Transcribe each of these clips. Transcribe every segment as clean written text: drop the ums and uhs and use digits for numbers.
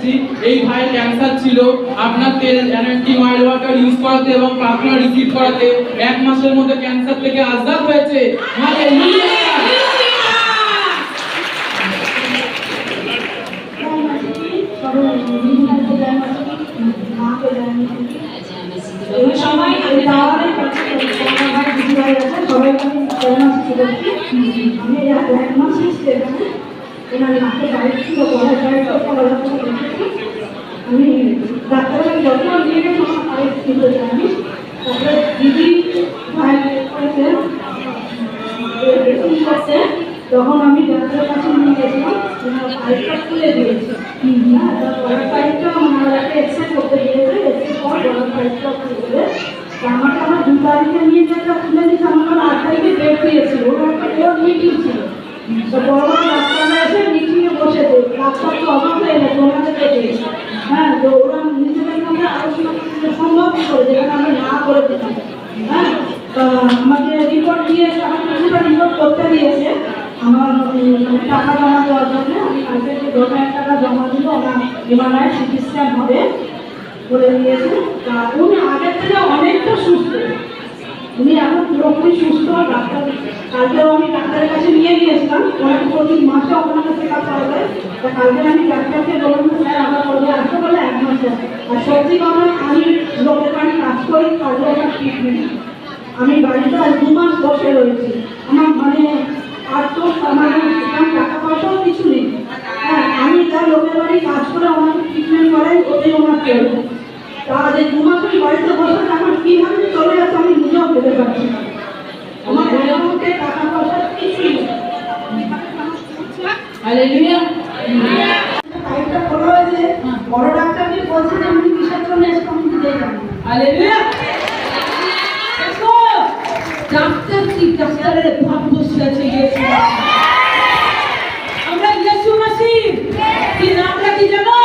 পেয়েছি। এই ভাইয়ের ক্যান্সার ছিল, আপনার তেল অ্যান্টি অয়েল ওয়াটার ইউজ করাতে এবং প্রার্থনা রিসিভ করাতে 1 মাসের মধ্যে ক্যান্সার থেকে আজাদ হয়েছে। হালেলুয়া। সবাই আমি ডাক্তারের যত্ন নিয়ে গেছি আমি তারপরে দিদি করছে তখন আমি ডাক্তারের কাছে নিয়ে গেছিলাম, পাইপটা খুলে দিয়েছি। পাইপটা আমার একটা এক্সরে করতে দিয়েছে, এক্সরে পর পাইপটা খুলে আমাকে আমার 2 তারিখে নিয়ে যেটা খুলে দিয়েছে, আমার 8 তারিখে ডেট দিয়েছিল। ওরা একটা ওর মিটিং ছিল, তো বড় বড় ডাক্তাররা এসে মিটিংয়ে বসে দেয়, ডাক্তার তো অবাক হয়ে গেছে ওনাকে দেখে। হ্যাঁ, তো ওরা নিজেদের মধ্যে আলোচনা করতে সম্ভব করে যেখানে আমরা না করে দিচ্ছি। হ্যাঁ, আমাকে রিপোর্ট দিয়েছে, আমাকে কিছুটা রিপোর্ট করতে দিয়েছে আমার টাকা জমা দেওয়ার জন্য। আমি কালকে 10,000 টাকা জমা দিব, আমার এমআরআই সিটি স্ক্যান হবে বলে দিয়েছে। তা উনি আগের থেকে অনেকটা সুস্থ, উনি এখন পুরোপুরি সুস্থ। ডাক্তার কালকেও আমি ডাক্তারের কাছে নিয়ে গিয়েছিলাম, ওনাকে প্রতি মাসে আপনাকে চেক আপ করা যায়। তা কালকে আমি ডাক্তারকে বললাম স্যার আমরা করবো, আসতে বলে 1 মাসে। আর সত্যি কথা আমি লোকের বাড়ি কাজ করি, কাজে আমার ট্রিটমেন্ট আমি বাড়িতে আর 2 মাস বসে রয়েছি। আমার মানে আর তো আমার টাকা পয়সাও কিছু নেই। হ্যাঁ, আমি যা লোকের বাড়ি কাজ করে ওনাকে ট্রিটমেন্ট করাই, ওদের ওনার চলবে। তার এই 2 মাস আমি বাড়িতে বসে আমার কীভাবে চলে গেছে আমি নিজেও পেতে পারছি না। আমার মধ্যে টাকা পয়সা কিছু নেই। হালেলুয়া। পাইপটা খোলা হয়েছে, বড় ডাক্তারকে বলছে যে উনি কিসের জন্য এসে আমি দিতে জানি। হালেলুয়া। ডাক্তার কি ডাক্তারের ভাব বসে আছে ইয়েসু। আমরা ইয়েসু মাসিহ কি নামটা কি জানো?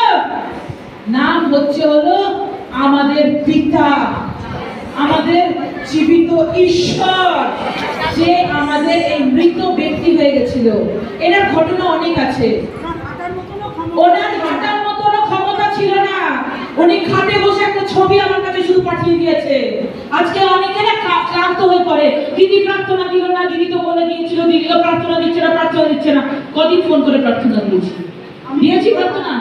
নাম হচ্ছে হলো আমাদের পিতা, আমাদের জীবিত ঈশ্বর, যে আমাদের এই মৃত ব্যক্তি হয়ে গেছিল। এনার ঘটনা অনেক আছে। ওনার হাঁটার মতনও ক্ষমতা ছিল না, উনি খাটে বসে একটা ছবি আমার কাছে শুধু পাঠিয়ে দিয়েছে। আজকে অনেকে না ক্লান্ত হয়ে পড়ে, দিদি প্রার্থনা দিল না, দিদি তো বলে দিয়েছিল, দিদি তো প্রার্থনা দিচ্ছে না, প্রার্থনা দিচ্ছে না। কদিন ফোন করে প্রার্থনা দিয়েছি, দিয়েছি প্রার্থনা।